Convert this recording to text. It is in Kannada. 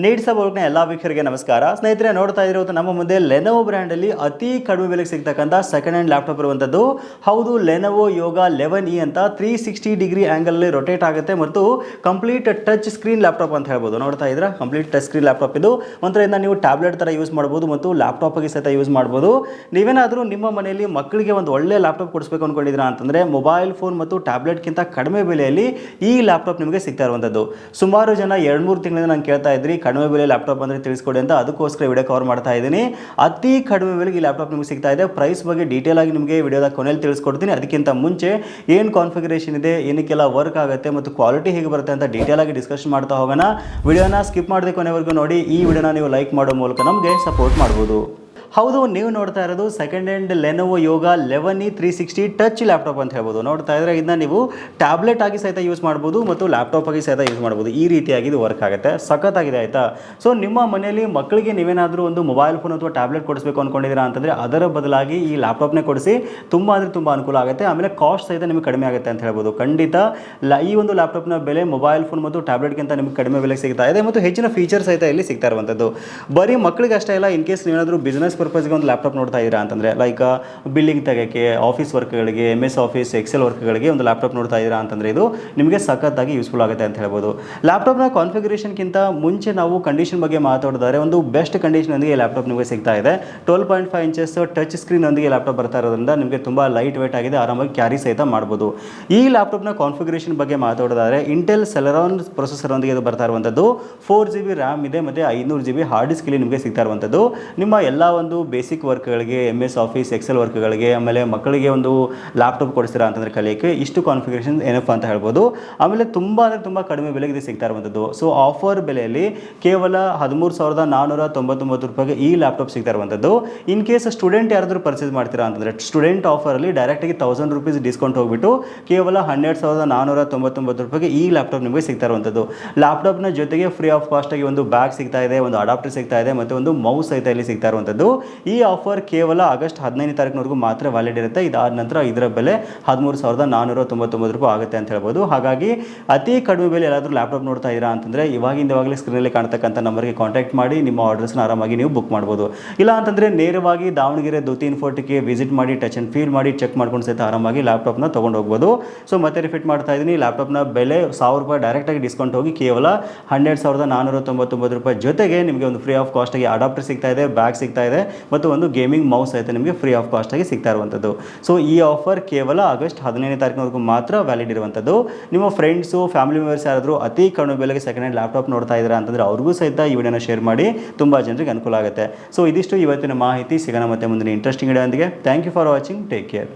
ನೀಡ್ಸ ಬೋಲ್ಕ್ನ ಎಲ್ಲ ವೀಕ್ಷಕರಿಗೆ ನಮಸ್ಕಾರ. ಸ್ನೇಹಿತರೆ, ನೋಡ್ತಾ ಇರೋದು ನಮ್ಮ ಮುಂದೆ ಲೆನೋವೋ ಬ್ರ್ಯಾಂಡಲ್ಲಿ ಅತಿ ಕಡಿಮೆ ಬೆಲೆಗೆ ಸಿಗ್ತಕ್ಕಂಥ ಸೆಕೆಂಡ್ ಹ್ಯಾಂಡ್ ಲ್ಯಾಪ್ಟಾಪ್ ಇರುವಂಥದ್ದು. ಹೌದು, ಲೆನೋವೋ ಯೋಗ 11E ಅಂತ 360 ಡಿಗ್ರಿ ಆ್ಯಂಗಲಲ್ಲಿ ರೊಟೇಟ್ ಆಗುತ್ತೆ ಮತ್ತು ಕಂಪ್ಲೀಟ್ ಟಚ್ ಸ್ಕ್ರೀನ್ ಲ್ಯಾಪ್ಟಾಪ್ ಅಂತ ಹೇಳ್ಬೋದು. ನೋಡ್ತಾ ಇದ್ರೆ ಕಂಪ್ಲೀಟ್ ಟಚ್ ಸ್ಕ್ರೀನ್ ಲ್ಯಾಪ್ಟಾಪ್ ಇದು. ಒಂಥರಿಂದ ನೀವು ಟ್ಯಾಬ್ಲೆಟ್ ಥರ ಯೂಸ್ ಮಾಡ್ಬೋದು ಮತ್ತು ಲ್ಯಾಪ್ಟಾಪಿಗೆ ಸಹಿತ ಯೂಸ್ ಮಾಡ್ಬೋದು. ನೀವೇನಾದರೂ ನಿಮ್ಮ ಮನೆಯಲ್ಲಿ ಮಕ್ಕಳಿಗೆ ಒಂದು ಒಳ್ಳೆ ಲ್ಯಾಪ್ಟಾಪ್ ಕೊಡಿಸ್ಬೇಕು ಅಂದ್ಕೊಂಡಿದ್ದೀರಾ ಅಂತಂದರೆ ಮೊಬೈಲ್ ಫೋನ್ ಮತ್ತು ಟ್ಯಾಬ್ಲೆಟ್ಗಿಂತ ಕಡಿಮೆ ಬೆಲೆಯಲ್ಲಿ ಈ ಲ್ಯಾಪ್ಟಾಪ್ ನಿಮಗೆ ಸಿಗ್ತಾ ಇರುವಂಥದ್ದು. ಸುಮಾರು ಜನ 2-3 ತಿಂಗಳಿಂದ ನಾನು ಕೇಳ್ತಾ ಇದ್ರಿ ಕಡಿಮೆ ಬೆಲೆ ಲ್ಯಾಪ್ಟಾಪ್ ಅಂದರೆ ತಿಳಿಸ್ಕೊಡಿ ಅಂತ. ಅದಕ್ಕೋಸ್ಕರ ವಿಡಿಯೋ ಕವರ್ ಮಾಡ್ತಾ ಇದ್ದೀನಿ. ಅತಿ ಕಡಿಮೆ ಬೆಲೆಗೆ ಈ ಲ್ಯಾಪ್ಟಾಪ್ ನಿಮಗೆ ಸಿಗ್ತಾ ಇದೆ. ಪ್ರೈಸ್ ಬಗ್ಗೆ ಡೀಟೇಲ್ ಆಗಿ ನಿಮಗೆ ವಿಡಿಯೋದ ಕೊನೆಯಲ್ಲಿ ತಿಳಿಸ್ಕೊಡ್ತೀನಿ. ಅದಕ್ಕಿಂತ ಮುಂಚೆ ಏನು ಕಾನ್ಫಿಗರೇಷನ್ ಇದೆ, ಏನಕ್ಕೆಲ್ಲ ವರ್ಕ್ ಆಗುತ್ತೆ ಮತ್ತು ಕ್ವಾಲಿಟಿ ಹೇಗೆ ಬರುತ್ತೆ ಅಂತ ಡೀಟೇಲ್ ಆಗಿ ಡಿಸ್ಕಷನ್ ಮಾಡ್ತಾ ಹೋಗೋಣ. ವಿಡಿಯೋನ ಸ್ಕಿಪ್ ಮಾಡದೆ ಕೊನೆವರೆಗೂ ನೋಡಿ. ಈ ವಿಡಿಯೋನ ನೀವು ಲೈಕ್ ಮಾಡೋ ಮೂಲಕ ನಮಗೆ ಸಪೋರ್ಟ್ ಮಾಡ್ಬೋದು. ಹೌದು, ನೀವು ನೋಡ್ತಾ ಇರೋದು ಸೆಕೆಂಡ್ ಹ್ಯಾಂಡ್ ಲೆನೋವೋ ಯೋಗ 11E 360 ಟಚ್ ಲ್ಯಾಪ್ಟಾಪ್ ಅಂತ ಹೇಳ್ಬೋದು. ನೋಡ್ತಾ ಇದ್ರೆ ಇದನ್ನ ನೀವು ಟ್ಯಾಬ್ಲೆಟ್ ಆಗಿ ಸಹಿತ ಯೂಸ್ ಮಾಡ್ಬೋದು ಮತ್ತು ಲ್ಯಾಪ್ಟಾಪ್ ಆಗಿ ಸಹಿತ ಯೂಸ್ ಮಾಡ್ಬೋದು. ಈ ರೀತಿಯಾಗಿ ಇದು ವರ್ಕ್ ಆಗುತ್ತೆ. ಸಖತ್ತಾಗಿದೆ, ಆಯಿತಾ. ಸೊ ನಿಮ್ಮ ಮನೆಯಲ್ಲಿ ಮಕ್ಕಳಿಗೆ ನೀವೇನಾದರೂ ಒಂದು ಮೊಬೈಲ್ ಫೋನ್ ಅಥವಾ ಟ್ಯಾಬ್ಲೆಟ್ ಕೊಡಿಸ್ಬೇಕು ಅಂದ್ಕೊಂಡಿದ್ದೀರಾ ಅಂತಂದರೆ ಅದರ ಬದಲಾಗಿ ಈ ಲ್ಯಾಪ್ಟಾಪ್ನೇ ಕೊಡಿಸಿ. ತುಂಬ ಅಂದರೆ ತುಂಬ ಅನುಕೂಲ ಆಗುತ್ತೆ. ಆಮೇಲೆ ಕಾಸ್ಟ್ ಸಹಿತ ನಿಮಗೆ ಕಡಿಮೆ ಆಗುತ್ತೆ ಅಂತ ಹೇಳ್ಬೋದು. ಖಂಡಿತ ಈ ಒಂದು ಲ್ಯಾಪ್ಟಾಪ್ನ ಬೆಲೆ ಮೊಬೈಲ್ ಫೋನ್ ಮತ್ತು ಟ್ಯಾಬ್ಲೆಟ್ಗಿಂತ ನಿಮಗೆ ಕಡಿಮೆ ಬೆಲೆಗೆ ಸಿಗ್ತಾ ಇದೆ ಮತ್ತು ಹೆಚ್ಚಿನ ಫೀಚರ್ ಸಹಿತ ಇಲ್ಲಿ ಸಿಗ್ತಾ ಇರುವಂಥದ್ದು. ಬರೀ ಮಕ್ಕಳಿಗೆ ಅಷ್ಟೇ ಇಲ್ಲ, ಇನ್ ಕೇಸ್ ನೀವೇನಾದರೂ ಬಿಸ್ನೆಸ್ ಪರ್ಪಸ್ಗೆ ಒಂದು ಲ್ಯಾಪ್ಟಾಪ್ ನೋಡ್ತಾ ಇದ್ದೀರಾ ಅಂತಂದರೆ, ಲೈಕ್ ಬಿಲ್ಲಿಂಗ್ ತೆಗೋಕ್ಕೆ, ಆಫೀಸ್ ವರ್ಕ್ಗಳಿಗೆ, MS ಆಫೀಸ್, ಎಕ್ಸೆಲ್ ವರ್ಕ್ಗಳಿಗೆ ಒಂದು ಲ್ಯಾಪ್ಟಾಪ್ ನೋಡ್ತಾ ಇದ್ದೀರಾ ಅಂತಂದರೆ ಇದು ನಿಮಗೆ ಸಖತ್ತಾಗಿ ಯೂಸ್ಫುಲ್ ಆಗುತ್ತೆ ಅಂತ ಹೇಳ್ಬೋದು. ಲ್ಯಾಪ್ಟಾಪ್ನ ಕಾನ್ಫಿಗರೇಷನ್ಗಿಂತ ಮುಂಚೆ ನಾವು ಕಂಡೀಷನ್ ಬಗ್ಗೆ ಮಾತಾಡಿದರೆ ಒಂದು ಬೆಸ್ಟ್ ಕಂಡೀಷನ್ನೊಂದಿಗೆ ಈ ಲ್ಯಾಪ್ಟಾಪ್ ನಿಮಗೆ ಸಿಗ್ತಾ ಇದೆ. 12.5 ಇಂಚಸ್ ಟಚ್ ಸ್ಕ್ರೀನ್ನೊಂದಿಗೆ ಲ್ಯಾಪ್ಟಾಪ್ ಬರ್ತಾ ಇರೋದ್ರಿಂದ ನಿಮಗೆ ತುಂಬ ಲೈಟ್ ವೇಟ್ ಆಗಿದೆ, ಆರಾಮಾಗಿ ಕ್ಯಾರಿ ಸಹಿತ ಮಾಡ್ಬೋದು. ಈ ಲ್ಯಾಪ್ಟಾಪ್ನ ಕಾನ್ಫಿಗರೇಷನ್ ಬಗ್ಗೆ ಮಾತಾಡಿದರೆ ಇಂಟೆಲ್ ಸೆಲೆರಾನ್ ಪ್ರೊಸೆಸರ್ನೊಂದಿಗೆ ಇದು ಬರ್ತಾ ಇರುವಂಥದ್ದು. 4GB ರ್ಯಾಮ್ ಇದೆ ಮತ್ತು 500GB ಹಾರ್ಡ್ ಡಿಸ್ಕ್ ಇಲ್ಲಿ ನಿಮಗೆ ಸಿಗ್ತಾ ಇರುವಂಥದ್ದು. ನಿಮ್ಮ ಎಲ್ಲ ಒಂದು ಬೇಸಿಕ್ ವರ್ಕ್ಗಳಿಗೆ, MS ಆಫೀಸ್, ಎಕ್ಸೆಲ್ ವರ್ಕ್ಗಳಿಗೆ, ಆಮೇಲೆ ಮಕ್ಕಳಿಗೆ ಒಂದು ಲ್ಯಾಪ್ಟಾಪ್ ಕೊಡಿಸ್ತೀರಾ ಅಂತಂದರೆ ಕಲಿಯೋಕ್ಕೆ ಇಷ್ಟು ಕಾನ್ಫಿಗರೇಷನ್ ಏನಪ್ಪ ಅಂತ ಹೇಳ್ಬೋದು. ಆಮೇಲೆ ತುಂಬ ಅಂದರೆ ತುಂಬ ಕಡಿಮೆ ಬೆಲೆಗೆ ಇದು ಸಿಗ್ತಾ ಇರುವಂಥದ್ದು. ಸೊ ಆಫರ್ ಬೆಲೆಯಲ್ಲಿ ಕೇವಲ 13,499 ರೂಪಾಯಿಗೆ ಈ ಲ್ಯಾಪ್ಟಾಪ್ ಸಿಗ್ತಾ ಇರುವಂಥದ್ದು. ಇನ್ ಕೇಸ್ ಸ್ಟೂಡೆಂಟ್ ಯಾರಾದರೂ ಪರ್ಚೇಸ್ ಮಾಡ್ತೀರಾ ಅಂತಂದರೆ ಸ್ಟೂಡೆಂಟ್ ಆಫರಲ್ಲಿ ಡೈರೆಕ್ಟಾಗಿ 1000 ರೂಪೀಸ್ ಡಿಸ್ಕೌಂಟ್ ಹೋಗಿಬಿಟ್ಟು ಕೇವಲ 12,499 ರೂಪಾಯಿಗೆ ಈ ಲ್ಯಾಪ್ಟಾಪ್ ನಿಮಗೆ ಸಿಗ್ತಾ ಇರುವಂಥದ್ದು. ಲ್ಯಾಪ್ಟಾಪ್ನ ಜೊತೆಗೆ ಫ್ರೀ ಆಫ್ ಕಾಸ್ಟಾಗಿ ಒಂದು ಬ್ಯಾಗ್ ಸಿಗ್ತಾ ಇದೆ, ಒಂದು ಅಡಾಪ್ಟರ್ ಸಿಗ್ತಾ ಇದೆ ಮತ್ತು ಒಂದು ಮೌಸ್ ಸಹಿತ ಇಲ್ಲಿ ಸಿಗ್ತಾ ಇರುವಂಥದ್ದು. ಈ ಆಫರ್ ಕೇವಲ ಆಗಸ್ಟ್ 15ನೇ ತಾರೀಕಿನವರೆಗೂ ಮಾತ್ರ ವ್ಯಾಲಿಡ್ ಇರುತ್ತೆ. ಇದಾದ ನಂತರ ಇದರ ಬೆಲೆ 13,499 ರೂಪಾಯಿ ಆಗುತ್ತೆ ಅಂತ ಹೇಳ್ಬೋದು. ಹಾಗಾಗಿ ಅತಿ ಕಡಿಮೆ ಬೆಲೆ ಎಲ್ಲಾದರೂ ಲ್ಯಾಪ್ಟಾಪ್ ನೋಡ್ತಾ ಇದ್ದೀರಾ ಅಂತಂದರೆ ಇವಾಗಲೇ ಸ್ಕ್ರೀನಲ್ಲಿ ಕಾಣ್ತಕ್ಕಂಥ ನಂಬರ್ಗೆ ಕಾಂಟ್ಯಾಕ್ಟ್ ಮಾಡಿ ನಿಮ್ಮ ಆರ್ಡರ್ಸ್ನ ಆರಾಮಾಗಿ ನೀವು ಬುಕ್ ಮಾಡ್ಬೋದು. ಇಲ್ಲ ಅಂತಂದರೆ ನೇರವಾಗಿ ದಾವಣಗೆರೆ ದ್ಯುತಿ ಇನ್ಫೋಟೆಕ್ಗೆ ವಿಸಿಟ್ ಮಾಡಿ ಟಚ್ ಆ್ಯಂಡ್ ಫೀಲ್ ಮಾಡಿ ಚೆಕ್ ಮಾಡ್ಕೊಂಡು ಸಹಿತ ಆರಾಮಾಗಿ ಲ್ಯಾಪ್ಟಾಪ್ನ ತೊಗೊಂಡು ಹೋಗ್ಬೋದು. ಸೊ ಮತ್ತೆ ರಿಪೀಟ್ ಮಾಡ್ತಾ ಇದ್ದೀನಿ, ಲ್ಯಾಪ್ಟಾಪ್ನ ಬೆಲೆ 1000 ರೂಪಾಯಿ ಡೈರೆಕ್ಟಾಗಿ ಡಿಸ್ಕೌಂಟ್ ಹೋಗಿ ಕೇವಲ 12,499 ರೂಪಾಯಿ ಜೊತೆಗೆ ನಿಮಗೆ ಒಂದು ಫ್ರೀ ಆಫ್ ಕಾಸ್ಟಾಗಿ ಅಡಾಪ್ಟರ್ ಸಿಗ್ತಾ ಇದೆ, ಬ್ಯಾಗ್ ಸಿಗ್ತಾ ಇದೆ ಮತ್ತು ಒಂದು ಗೇಮಿಂಗ್ ಮೌಸ್ ಸಹಿತ ನಿಮಗೆ ಫ್ರೀ ಆಫ್ ಕಾಸ್ಟ್ ಆಗಿ ಸಿಗ್ತಾ ಇರುವಂಥದ್ದು. ಸೊ ಈ ಆಫರ್ ಕೇವಲ ಆಗಸ್ಟ್ 15ನೇ ತಾರೀಕಿನವರೆಗೂ ಮಾತ್ರ ವ್ಯಾಲಿಡ್ ಇರುವಂಥದ್ದು. ನಿಮ್ಮ ಫ್ರೆಂಡ್ಸು, ಫ್ಯಾಮಿಲಿ ಮೆಂಬರ್ಸ್ ಯಾರಾದರೂ ಅತಿ ಕಡಿಮೆ ಬೆಲೆಗೆ ಸೆಕೆಂಡ್ ಹ್ಯಾಂಡ್ ಲ್ಯಾಪ್ಟಾಪ್ ನೋಡ್ತಾ ಇದ್ದೀರಾ ಅಂತಂದರೆ ಅವ್ರಿಗೂ ಸಹಿತ ಈ ವಿಡಿಯೋನ ಶೇರ್ ಮಾಡಿ, ತುಂಬ ಜನರಿಗೆ ಅನುಕೂಲ ಆಗುತ್ತೆ. ಸೊ ಇದಿಷ್ಟು ಇವತ್ತಿನ ಮಾಹಿತಿ. ಸಿಗೋಣ ಮತ್ತೆ ಮುಂದಿನ ಇಂಟ್ರೆಸ್ಟಿಂಗ್ ವಿಡಿಯೋ ಒಂದಿಗೆ. Thank you for watching. Take care.